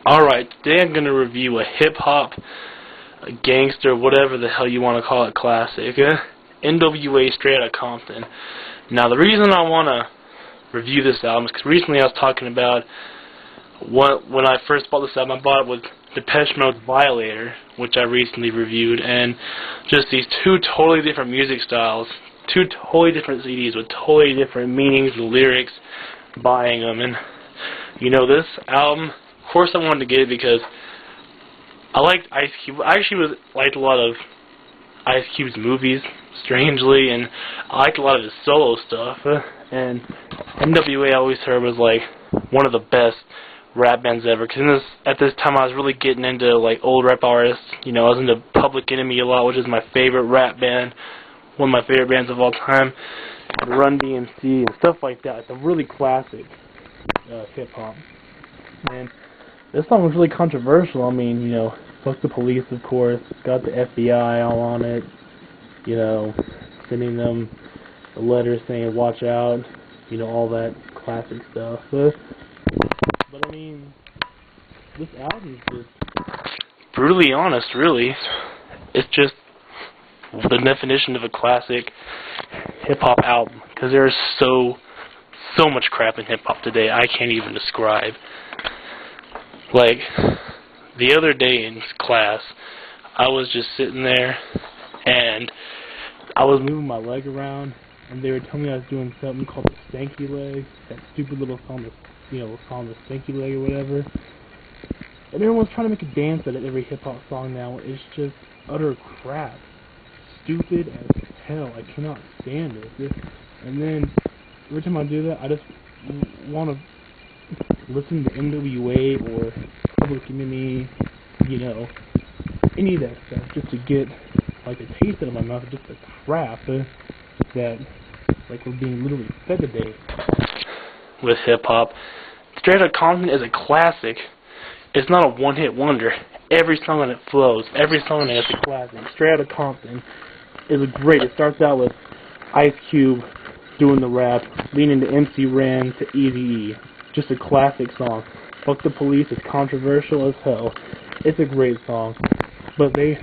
Alright, today I'm going to review a hip-hop, a gangster, whatever the hell you want to call it, classic. N.W.A. Straight Outta Compton. Now, the reason I want to review this album is because recently I was talking about when I first bought this album. I bought it with Depeche Mode's Violator, which I recently reviewed, and just these two totally different music styles, two totally different CDs with totally different meanings and lyrics, buying them. And, you know, this album, of course I wanted to get it because I liked Ice Cube. I actually liked a lot of Ice Cube's movies, strangely, and I liked a lot of his solo stuff. And N.W.A. I always heard was like one of the best rap bands ever. Because at this time I was really getting into like old rap artists. You know, I was into Public Enemy a lot, which is my favorite rap band, one of my favorite bands of all time. Run DMC and stuff like that. It's a really classic hip hop. And this song was really controversial. I mean, you know, fuck the police, of course. It's got the FBI all on it. You know, sending them a letter saying, watch out. You know, all that classic stuff. But I mean, this album is just brutally honest, really. It's just the definition of a classic hip-hop album. Because there's so much crap in hip-hop today I can't even describe. Like, the other day in class, I was just sitting there, and I was moving my leg around, and they were telling me I was doing something called the Stankey leg, that stupid little song, the Stankey leg or whatever. And everyone's trying to make a dance at it, every hip-hop song now. It's just utter crap. Stupid as hell. I cannot stand it. And then, every time I do that, I just want to listen to N.W.A. or Public Enemy, you know, any of that stuff, just to get like a taste out of my mouth of just the crap that like we're being literally fed today with hip hop. Straight Outta Compton is a classic. It's not a one-hit wonder. Every song on it flows. Every song on it is a classic. Straight Outta Compton is a great. It starts out with Ice Cube doing the rap, leaning to MC Ren to Eazy-E. Just a classic song. Fuck the Police is controversial as hell. It's a great song, but they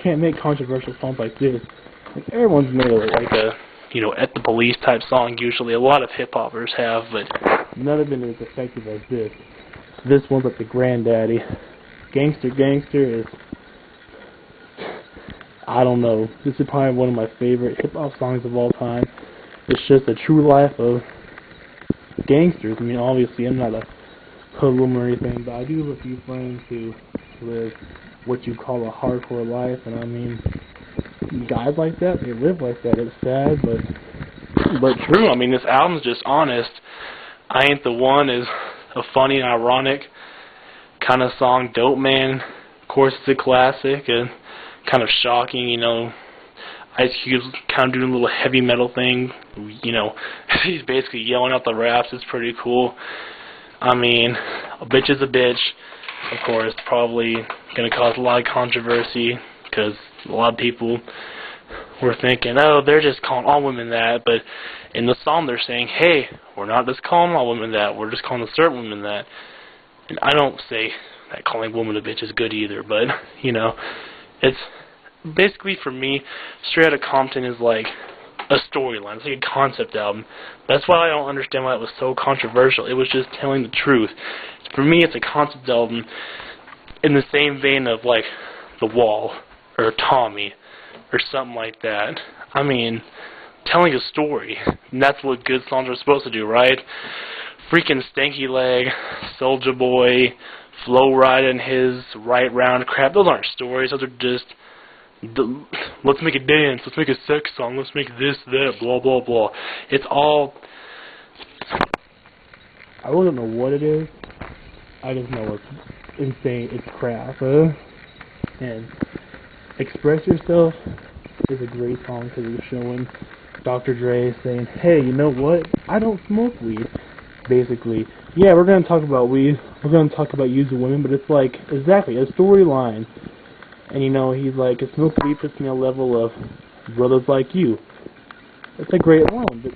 can't make controversial songs like this. Like, everyone's made like a, you know, At the Police type song usually. A lot of hip hoppers have, but none of them is effective as this. This one's like the granddaddy. Gangster Gangster is, I don't know. This is probably one of my favorite hip hop songs of all time. It's just a true life of gangsters. I mean, obviously, I'm not a hoodlum or anything, but I do have a few friends who live what you call a hardcore life, and I mean, guys like that, they live like that. It's sad, but true. I mean, this album's just honest. I Ain't the One is a funny and ironic kind of song. Dope Man, of course, it's a classic and kind of shocking, you know. Ice Cube's kind of doing a little heavy metal thing, you know. He's basically yelling out the raps. It's pretty cool. I mean, a bitch is a bitch, of course, probably going to cause a lot of controversy because a lot of people were thinking, oh, they're just calling all women that, but in the song they're saying, hey, we're not just calling all women that, we're just calling certain women that. And I don't say that calling women a bitch is good either, but, you know, it's basically, for me, Straight Outta Compton is like a storyline. It's like a concept album. That's why I don't understand why it was so controversial. It was just telling the truth. For me, it's a concept album in the same vein of like The Wall or Tommy or something like that. I mean, telling a story. And that's what good songs are supposed to do, right? Freaking Stanky Leg, Soulja Boy, Flow Rida and his Right Round crap. Those aren't stories. Those are just, let's make a dance, let's make a sex song, let's make this, that, blah, blah, blah. It's all, I really don't know what it is. I just know it's insane, it's crap. And Express Yourself is a great song because it's showing Dr.Dre saying, hey, you know what, I don't smoke weed. Basically, yeah, we're going to talk about weed, we're going to talk about using women, but it's like, exactly, a storyline. And, you know, he's like, a smoke weed puts me on a level of brothers like you. It's a great line, but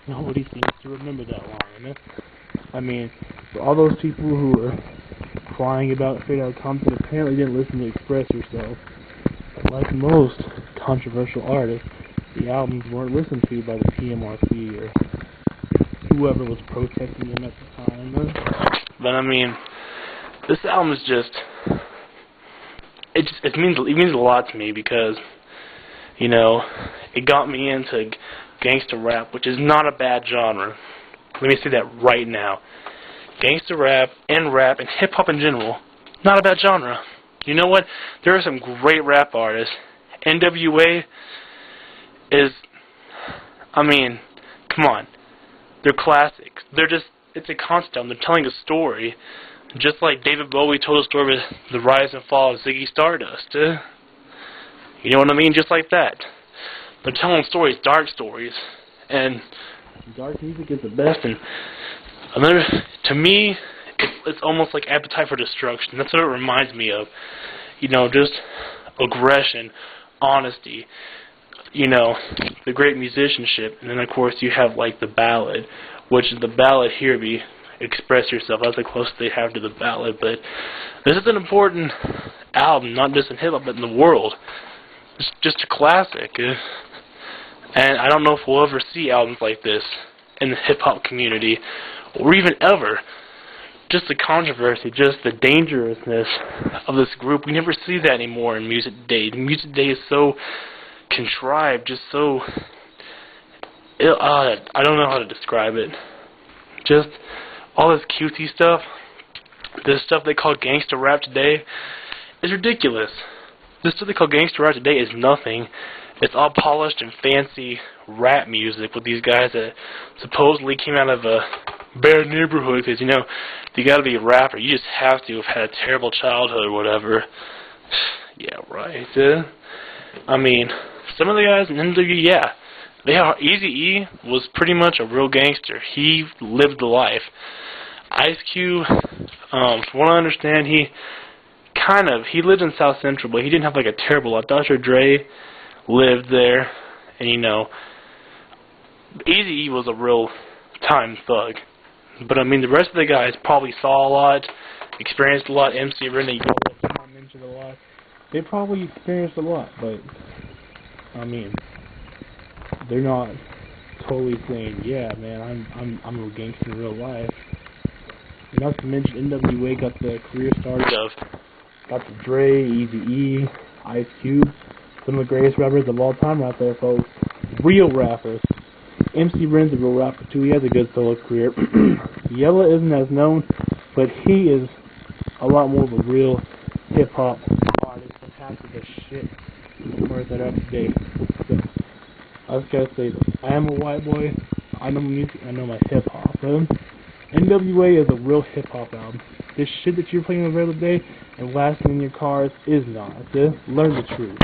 nobody seems to remember that line. I mean, for all those people who are crying about Straight Outta Compton. Apparently didn't listen to Express Yourself. Like most controversial artists, the albums weren't listened to by the PMRC or whoever was protesting them at the time. But I mean, this album is just, it means a lot to me because, you know, it got me into gangster rap, which is not a bad genre. Let me say that right now. Gangster rap, and hip-hop in general, not a bad genre. You know what? There are some great rap artists. N.W.A is, I mean, come on. They're classics. It's a concept album. They're telling a story. Just like David Bowie told a story of the rise and fall of Ziggy Stardust. You know what I mean? Just like that. They're telling stories, dark stories. And dark music is the best. And to me, it's almost like Appetite for Destruction. That's what it reminds me of. You know, just aggression, honesty, you know, the great musicianship. And then, of course, you have, like, the ballad, which is the ballad here be Express Yourself. That's the closest they have to the ballad. But this is an important album, not just in hip-hop, but in the world. It's just a classic. And I don't know if we'll ever see albums like this in the hip-hop community, or even ever. Just the controversy, just the dangerousness of this group. We never see that anymore in music today. Music today is so contrived, just so, I don't know how to describe it. Just all this cutesy stuff, this stuff they call gangster rap today, is ridiculous. This stuff they call gangster rap today is nothing. It's all polished and fancy rap music with these guys that supposedly came out of a bad neighborhood, because, you know, if you gotta be a rapper, you just have to have had a terrible childhood or whatever. Yeah, right. I mean, some of the guys in N.W.A, yeah, they are. Eazy-E was pretty much a real gangster. He lived the life. Ice Cube, from what I understand, he lived in South Central, but he didn't have like a terrible life. Dr.Dre lived there, and, you know, Eazy-E was a real time thug. But I mean, the rest of the guys probably saw a lot, experienced a lot. MC Renee, I mentioned a lot. They probably experienced a lot, but I mean, they're not totally saying, yeah, man, I'm a gangster in real life. Not to mention, N.W.A got the career started of Dr.Dre, Eazy-E, Ice Cube, some of the greatest rappers of all time out there, folks. Real rappers. MC Ren's a real rapper too. He has a good solo career. Yella isn't as known, but he is a lot more of a real hip-hop artist. Fantastic as shit. Where's that up to date? So, I just gotta say this. I am a white boy. I know my music. I know my hip-hop. N.W.A is a real hip-hop album. This shit that you're playing on the regular day and blasting in your cars is not. Learn the truth.